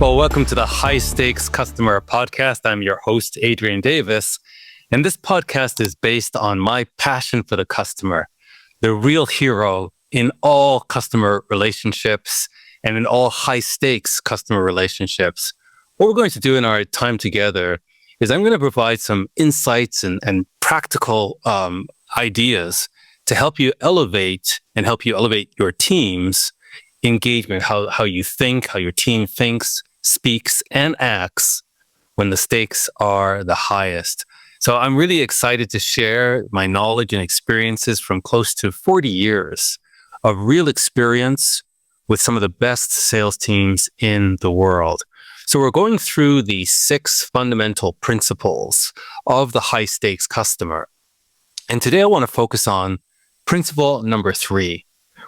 Well, welcome to the High Stakes Customer Podcast. I'm your host, Adrian Davis. And this podcast is based on my passion for the customer, the real hero in all customer relationships and in all high stakes customer relationships. What we're going to do in our time together is I'm going to provide some insights and practical ideas to help you elevate your team's engagement, how you think, how your team thinks, speaks, and acts when the stakes are the highest. So I'm really excited to share my knowledge and experiences from close to 40 years of real experience with some of the best sales teams in the world. So we're going through the 6 fundamental principles of the high stakes customer. And today I want to focus on principle number 3,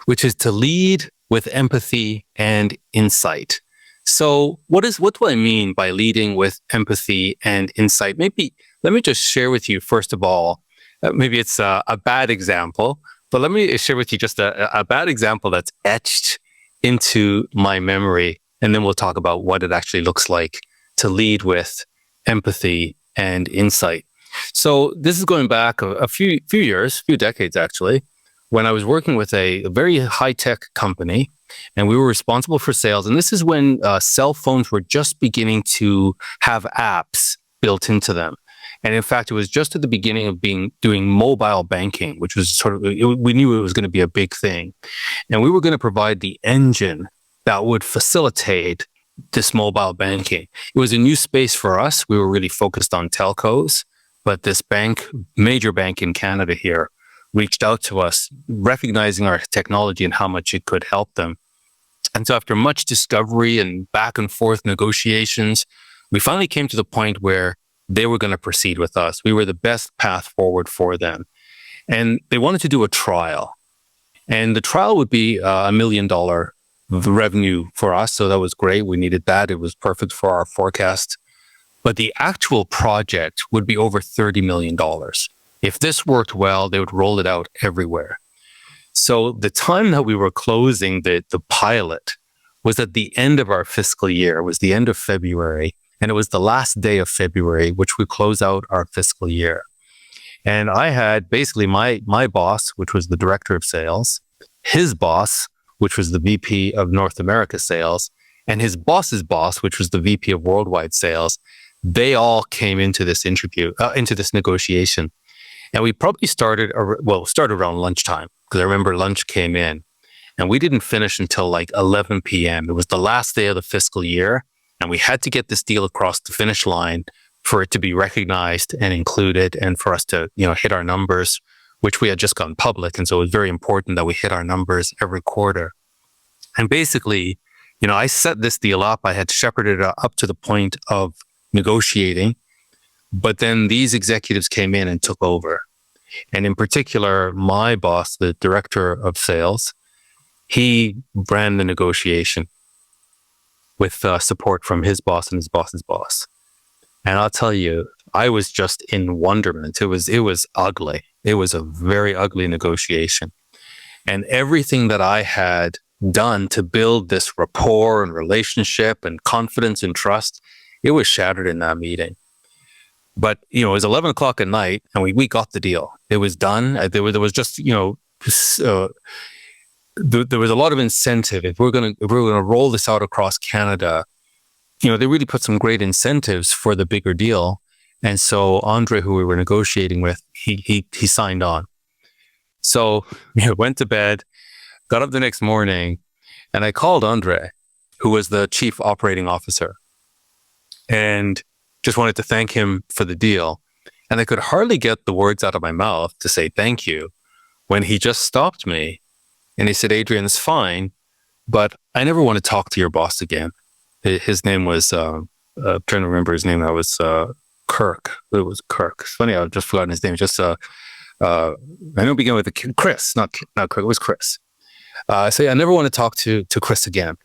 which is to lead with empathy and insight. So what do I mean by leading with empathy and insight? Maybe let me just share with you, first of all, maybe it's a bad example, but let me share with you just a bad example that's etched into my memory. And then we'll talk about what it actually looks like to lead with empathy and insight. So this is going back a few decades actually, when I was working with a very high-tech company, and we were responsible for sales. And this is when cell phones were just beginning to have apps built into them. And in fact, it was just at the beginning of doing mobile banking, which was we knew it was going to be a big thing. And we were going to provide the engine that would facilitate this mobile banking. It was a new space for us. We were really focused on telcos, but this major bank in Canada here, reached out to us, recognizing our technology and how much it could help them. And so after much discovery and back and forth negotiations, we finally came to the point where they were going to proceed with us. We were the best path forward for them. And they wanted to do a trial. And the trial would be $1 million revenue for us. So that was great. We needed that. It was perfect for our forecast. But the actual project would be over $30 million. If this worked well, they would roll it out everywhere. So the time that we were closing the pilot was at the end of our fiscal year. It was the end of February, and it was the last day of February, which would close out our fiscal year. And I had basically my boss, which was the director of sales, his boss, which was the VP of North America sales, and his boss's boss, which was the VP of worldwide sales. They all came into this negotiation. And we probably started around lunchtime, because I remember lunch came in and we didn't finish until like 11 p.m. It was the last day of the fiscal year, and we had to get this deal across the finish line for it to be recognized and included, and for us to, hit our numbers, which we had just gone public. And so it was very important that we hit our numbers every quarter. And basically, I set this deal up. I had shepherded it up to the point of negotiating. But then these executives came in and took over. And in particular, my boss, the director of sales, he ran the negotiation with support from his boss and his boss's boss. And I'll tell you, I was just in wonderment. It was ugly. It was a very ugly negotiation. And everything that I had done to build this rapport and relationship and confidence and trust, it was shattered in that meeting. But, it was 11 o'clock at night, and we got the deal. It was done. There was just, there was a lot of incentive. If we're going to roll this out across Canada, they really put some great incentives for the bigger deal. And so Andre, who we were negotiating with, he signed on. So went to bed, got up the next morning, and I called Andre, who was the chief operating officer, and just wanted to thank him for the deal. And I could hardly get the words out of my mouth to say thank you when he just stopped me and he said, "Adrian, it's fine, but I never want to talk to your boss again." His name was, I'm trying to remember his name. That was Kirk. It was Kirk. It's funny, I've just forgotten his name. Just, I know it began with Chris, not Kirk, it was Chris. So I never want to talk to Chris again.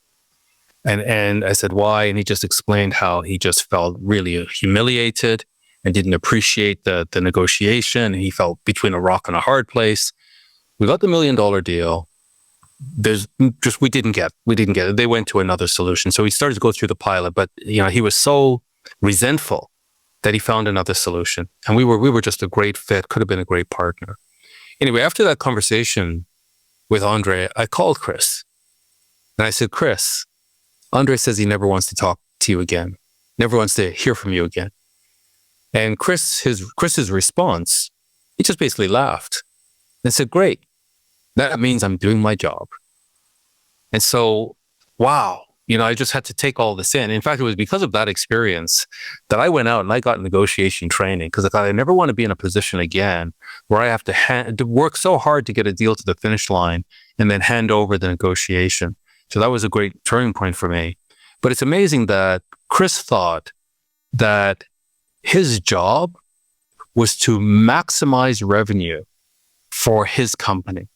And I said, why? And he just explained how he just felt really humiliated and didn't appreciate the negotiation. He felt between a rock and a hard place. We got the $1 million deal. we didn't get it. They went to another solution. So he started to go through the pilot, but he was so resentful that he found another solution. And we were just a great fit, could have been a great partner. Anyway, after that conversation with Andre, I called Chris and I said, Chris, Andre says he never wants to talk to you again, never wants to hear from you again. And Chris's response, he just basically laughed and said, great. That means I'm doing my job. And so, wow, I just had to take all this in. In fact, it was because of that experience that I went out and I got negotiation training, because I thought I never want to be in a position again where I have to work so hard to get a deal to the finish line and then hand over the negotiation. So that was a great turning point for me. But it's amazing that Chris thought that his job was to maximize revenue for his company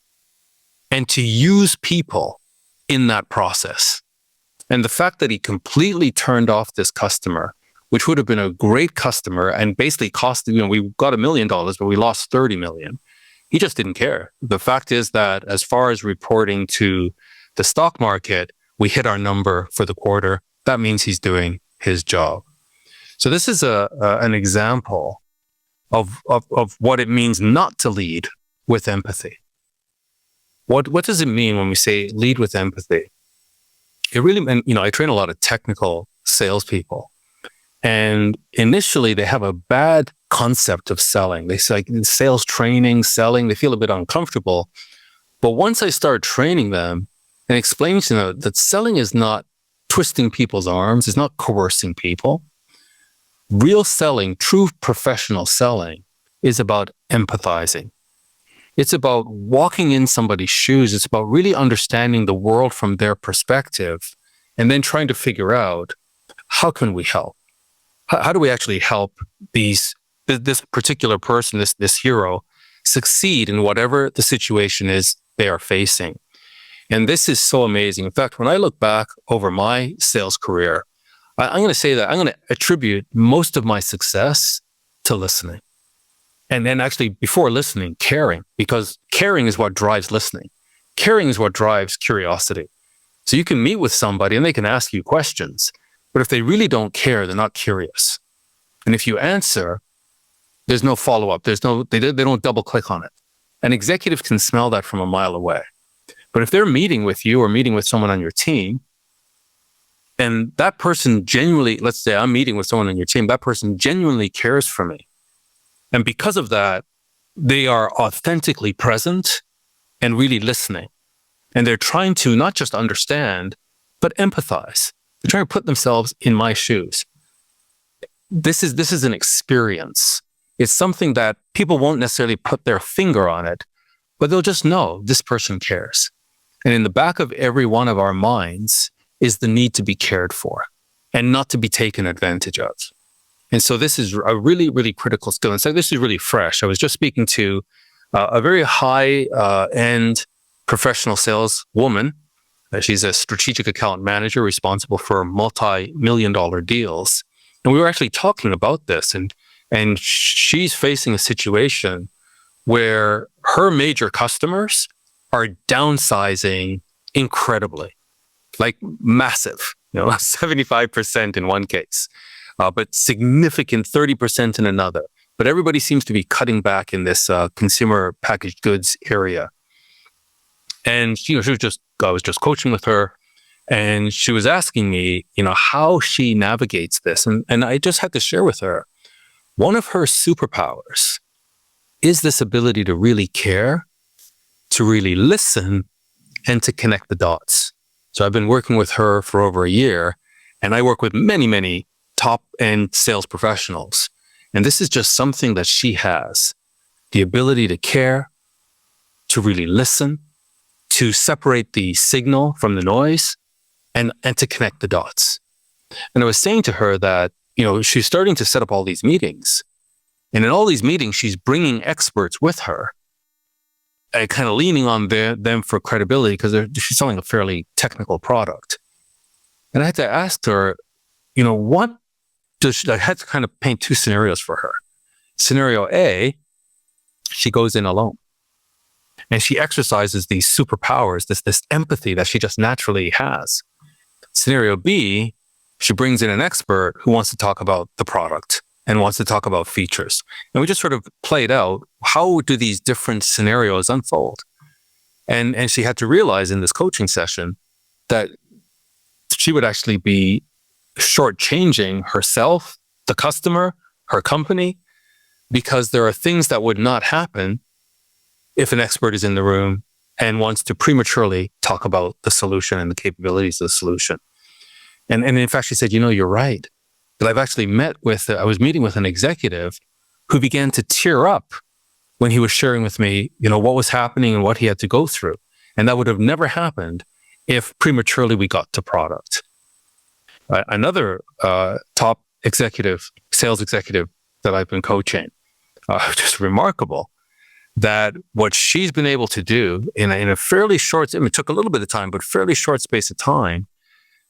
and to use people in that process. And the fact that he completely turned off this customer, which would have been a great customer and basically cost, we got $1 million, but we lost 30 million. He just didn't care. The fact is that as far as reporting to the stock market, we hit our number for the quarter. That means he's doing his job. So this is an example of what it means not to lead with empathy. What does it mean when we say lead with empathy? It really, and I train a lot of technical salespeople, and initially they have a bad concept of selling. They say sales training, selling, they feel a bit uncomfortable. But once I start training them and explaining to them that selling is not twisting people's arms, it's not coercing people. Real selling, true professional selling, is about empathizing. It's about walking in somebody's shoes. It's about really understanding the world from their perspective and then trying to figure out, how can we help? How do we actually help this particular person, this hero, succeed in whatever the situation is they are facing? And this is so amazing. In fact, when I look back over my sales career, I'm going to say that I'm going to attribute most of my success to listening. And then actually, before listening, caring, because caring is what drives listening. Caring is what drives curiosity. So you can meet with somebody and they can ask you questions, but if they really don't care, they're not curious. And if you answer, there's no follow-up. They don't double click on it. An executive can smell that from a mile away. But if they're meeting with you or meeting with someone on your team, and that person genuinely, let's say I'm meeting with someone on your team, that person genuinely cares for me. And because of that, they are authentically present and really listening. And they're trying to not just understand, but empathize. They're trying to put themselves in my shoes. This is an experience. It's something that people won't necessarily put their finger on it, but they'll just know this person cares. And in the back of every one of our minds is the need to be cared for and not to be taken advantage of. And so this is a really, really critical skill. And so this is really fresh. I was just speaking to a very high-end professional sales woman. She's a strategic account manager responsible for multi-million-dollar deals. And we were actually talking about this. And she's facing a situation where her major customers are downsizing incredibly, like massive, 75% in one case. But significant 30% in another. But everybody seems to be cutting back in this consumer packaged goods area. And I was just coaching with her, and she was asking me, how she navigates this. And I just had to share with her, one of her superpowers is this ability to really care, to really listen, and to connect the dots. So I've been working with her for over a year, and I work with many, many top-end sales professionals. And this is just something that she has, the ability to care, to really listen, to separate the signal from the noise, and to connect the dots. And I was saying to her that, she's starting to set up all these meetings. And in all these meetings, she's bringing experts with her and kind of leaning on them for credibility because she's selling a fairly technical product. And I had to ask her, I had to kind of paint two scenarios for her. Scenario A, she goes in alone. And she exercises these superpowers, this empathy that she just naturally has. Scenario B, she brings in an expert who wants to talk about the product and wants to talk about features. And we just sort of played out, how do these different scenarios unfold? And she had to realize in this coaching session that she would actually be shortchanging herself, the customer, her company, because there are things that would not happen if an expert is in the room and wants to prematurely talk about the solution and the capabilities of the solution. And in fact, she said, you're right. But I've actually I was meeting with an executive who began to tear up when he was sharing with me, what was happening and what he had to go through. And that would have never happened if prematurely we got to product. Another top sales executive that I've been coaching, just remarkable, that what she's been able to do in a fairly short, it took a little bit of time, but fairly short space of time,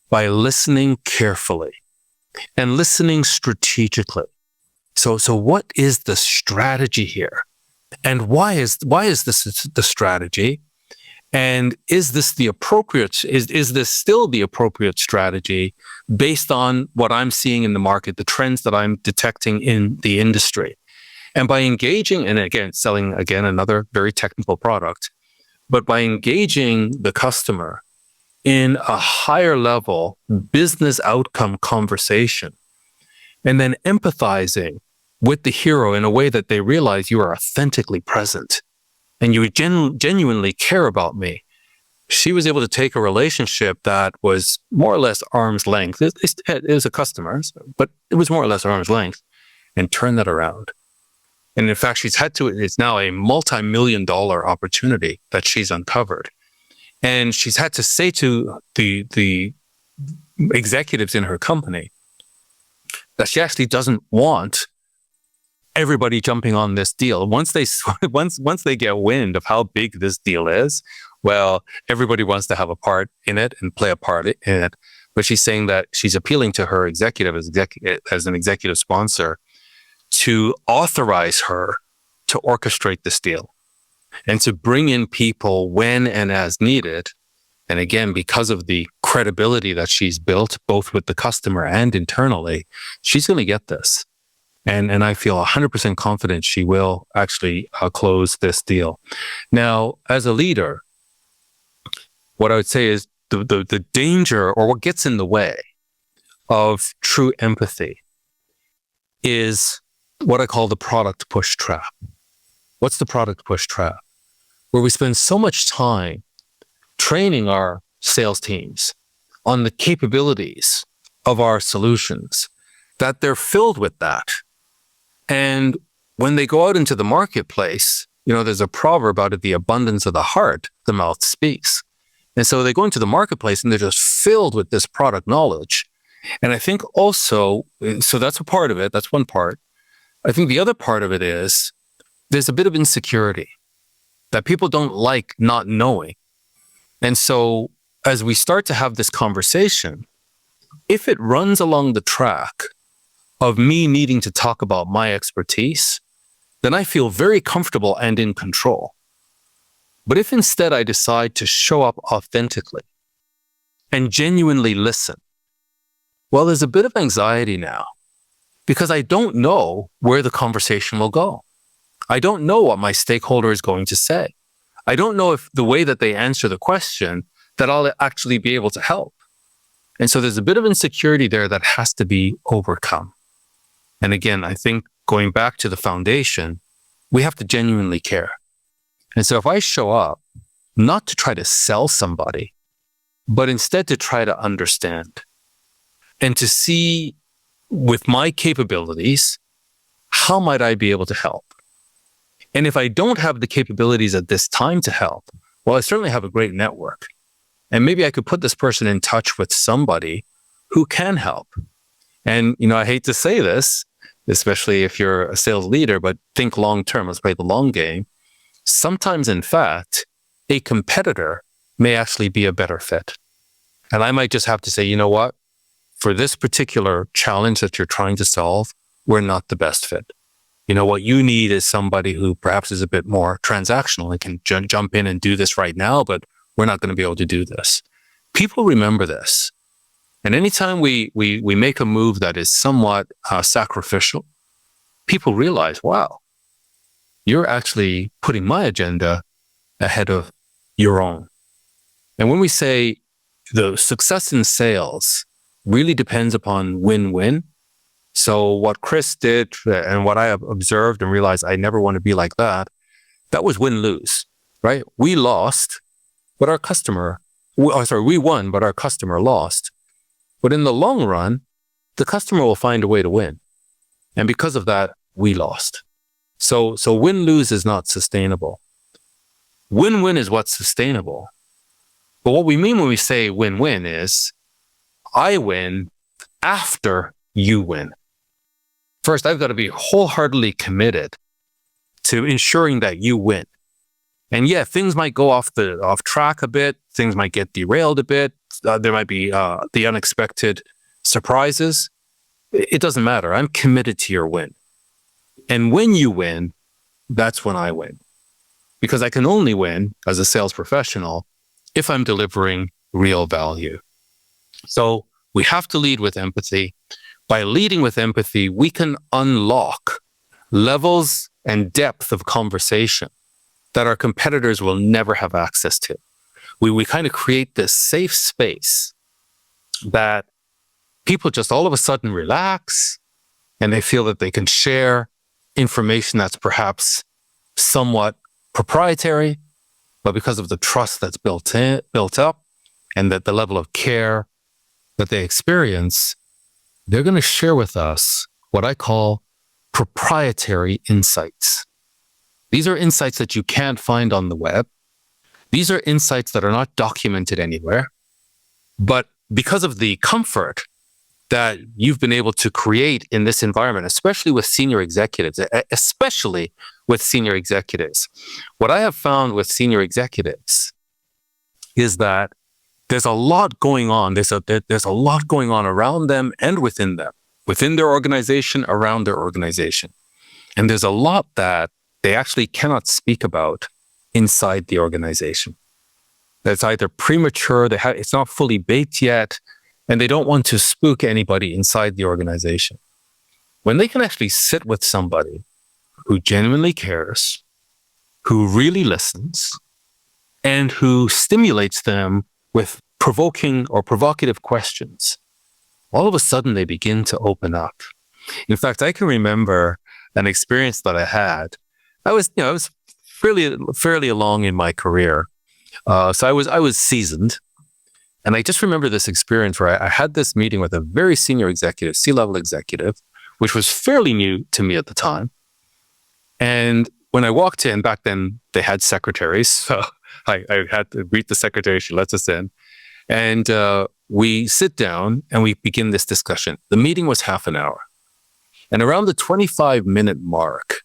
by listening carefully and listening strategically. So what is the strategy here? And why is this the strategy? And is this still the appropriate strategy based on what I'm seeing in the market, the trends that I'm detecting in the industry? And by engaging, and again, selling another very technical product, but by engaging the customer in a higher level business outcome conversation, and then empathizing with the hero in a way that they realize you are authentically present and you genuinely care about me. She was able to take a relationship that was more or less arm's length. It was a customer, but it was more or less arm's length, and turn that around. And in fact, it's now a multi-million-dollar opportunity that she's uncovered. And she's had to say to the executives in her company that she actually doesn't want everybody jumping on this deal. Once they get wind of how big this deal is, well, everybody wants to have a part in it and play a part in it. But she's saying that she's appealing to her executive as an executive sponsor to authorize her to orchestrate this deal and to bring in people when and as needed. And again, because of the credibility that she's built, both with the customer and internally, she's going to get this. And I feel 100% confident she will actually close this deal. Now, as a leader, what I would say is the danger, or what gets in the way of true empathy, is what I call the product push trap. What's the product push trap? Where we spend so much time training our sales teams on the capabilities of our solutions that they're filled with that. And when they go out into the marketplace, there's a proverb out of the abundance of the heart, the mouth speaks. And so they go into the marketplace and they're just filled with this product knowledge. And I think also, so that's a part of it. That's one part. I think the other part of it is there's a bit of insecurity that people don't like not knowing. And so as we start to have this conversation, if it runs along the track of me needing to talk about my expertise, then I feel very comfortable and in control. But if instead I decide to show up authentically and genuinely listen, well, there's a bit of anxiety now because I don't know where the conversation will go. I don't know what my stakeholder is going to say. I don't know if the way that they answer the question that I'll actually be able to help. And so there's a bit of insecurity there that has to be overcome. And again, I think going back to the foundation, we have to genuinely care. And so if I show up, not to try to sell somebody, but instead to try to understand and to see with my capabilities, how might I be able to help? And if I don't have the capabilities at this time to help, well, I certainly have a great network. And maybe I could put this person in touch with somebody who can help. And, I hate to say this, especially if you're a sales leader, but think long term, let's play the long game. Sometimes, in fact, a competitor may actually be a better fit. And I might just have to say, you know what? For this particular challenge that you're trying to solve, we're not the best fit. What you need is somebody who perhaps is a bit more transactional and can jump in and do this right now, but we're not going to be able to do this. People remember this. And anytime we make a move that is somewhat sacrificial, people realize, wow, you're actually putting my agenda ahead of your own. And when we say the success in sales really depends upon win-win, so what Chris did and what I have observed and realized I never want to be like that was win-lose, right? We lost, but we won, but our customer lost. But in the long run, the customer will find a way to win. And because of that, we lost. So win-lose is not sustainable. Win-win is what's sustainable. But what we mean when we say win-win is I win after you win. First, I've got to be wholeheartedly committed to ensuring that you win. And yeah, things might go off track a bit. Things might get derailed a bit. There might be the unexpected surprises. It doesn't matter. I'm committed to your win. And when you win, that's when I win. Because I can only win as a sales professional if I'm delivering real value. So we have to lead with empathy. By leading with empathy, we can unlock levels and depth of conversation that our competitors will never have access to. We kind of create this safe space that people just all of a sudden relax and they feel that they can share information that's perhaps somewhat proprietary, but because of the trust that's built up and that the level of care that they experience, they're going to share with us what I call proprietary insights. These are insights that you can't find on the web. These are insights that are not documented anywhere. But because of the comfort that you've been able to create in this environment, especially with senior executives, what I have found with senior executives is that there's a lot going on. There's a lot going on around them and within them, within their organization, around their organization. And there's a lot that they actually cannot speak about inside the organization. That's either premature, it's not fully baked yet, and they don't want to spook anybody inside the organization. When they can actually sit with somebody who genuinely cares, who really listens, and who stimulates them with provoking or provocative questions, all of a sudden they begin to open up. In fact, I can remember an experience that I had. I was fairly along in my career. So I was seasoned. And I just remember this experience where I had this meeting with a very senior executive, C-level executive, which was fairly new to me at the time. And when I walked in, back then they had secretaries. So I had to greet the secretary. She lets us in. And we sit down and we begin this discussion. The meeting was half an hour. And around the 25-minute mark,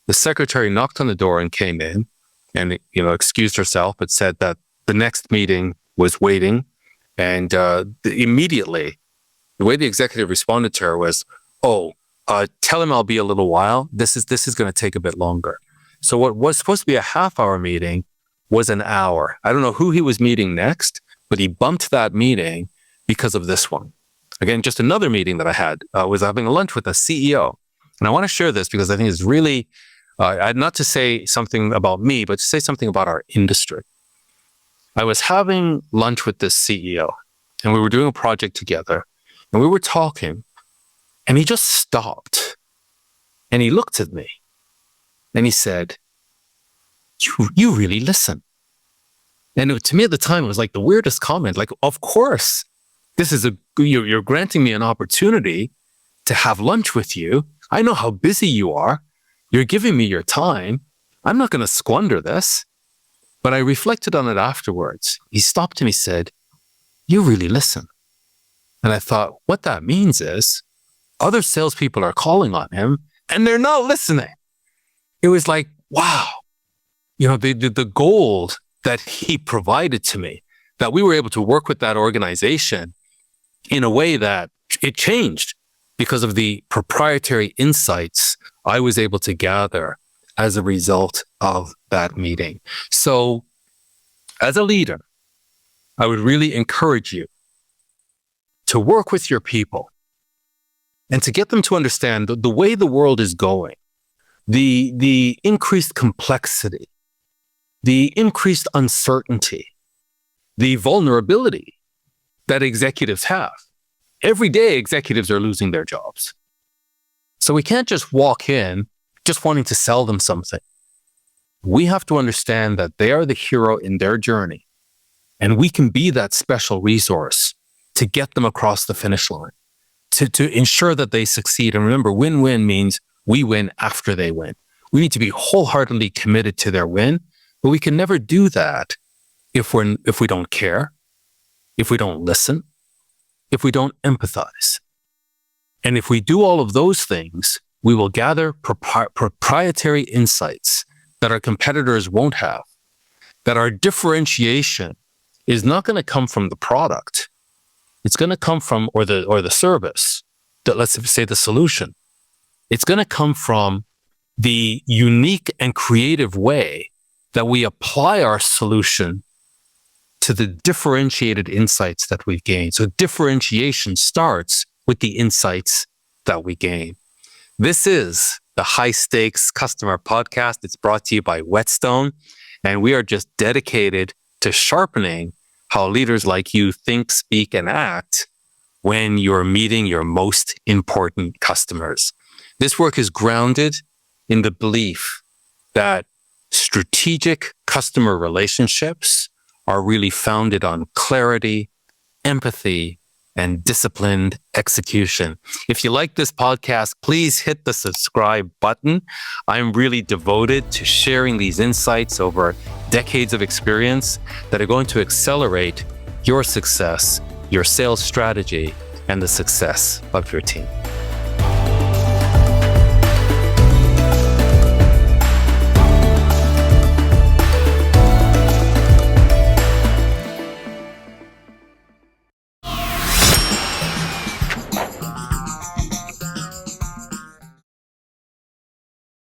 the secretary knocked on the door and came in and, excused herself, but said that the next meeting was waiting. And immediately, the way the executive responded to her was, tell him I'll be a little while. This is going to take a bit longer. So what was supposed to be a half-hour meeting was an hour. I don't know who he was meeting next, but he bumped that meeting because of this one. Again, just another meeting that I had was having a lunch with a CEO. And I want to share this because I think it's really, not to say something about me, but to say something about our industry. I was having lunch with this CEO and we were doing a project together and we were talking and he just stopped and he looked at me and he said, you really listen. And to me at the time, it was like the weirdest comment. Like, of course, you're granting me an opportunity to have lunch with you. I know how busy you are. You're giving me your time. I'm not going to squander this. But I reflected on it afterwards. He stopped and he said, you really listen. And I thought, what that means is other salespeople are calling on him and they're not listening. It was like, wow, the gold that he provided to me, that we were able to work with that organization in a way that it changed because of the proprietary insights I was able to gather as a result of that meeting. So as a leader, I would really encourage you to work with your people and to get them to understand the way the world is going, the increased complexity, the increased uncertainty, the vulnerability that executives have. Every day, executives are losing their jobs. So we can't just walk in just wanting to sell them something. We have to understand that they are the hero in their journey, and we can be that special resource to get them across the finish line, to ensure that they succeed. And remember, win-win means we win after they win. We need to be wholeheartedly committed to their win, but we can never do that if we don't care, if we don't listen, if we don't empathize. And if we do all of those things, we will gather proprietary insights that our competitors won't have, that our differentiation is not going to come from the product. It's going to come from, or the service, that let's say the solution. It's going to come from the unique and creative way that we apply our solution to the differentiated insights that we've gained. So differentiation starts with the insights that we gain. This is the High Stakes Customer Podcast. It's brought to you by Whetstone, and we are just dedicated to sharpening how leaders like you think, speak, and act when you're meeting your most important customers. This work is grounded in the belief that strategic customer relationships are really founded on clarity, empathy, and disciplined execution. If you like this podcast, please hit the subscribe button. I'm really devoted to sharing these insights over decades of experience that are going to accelerate your success, your sales strategy, and the success of your team.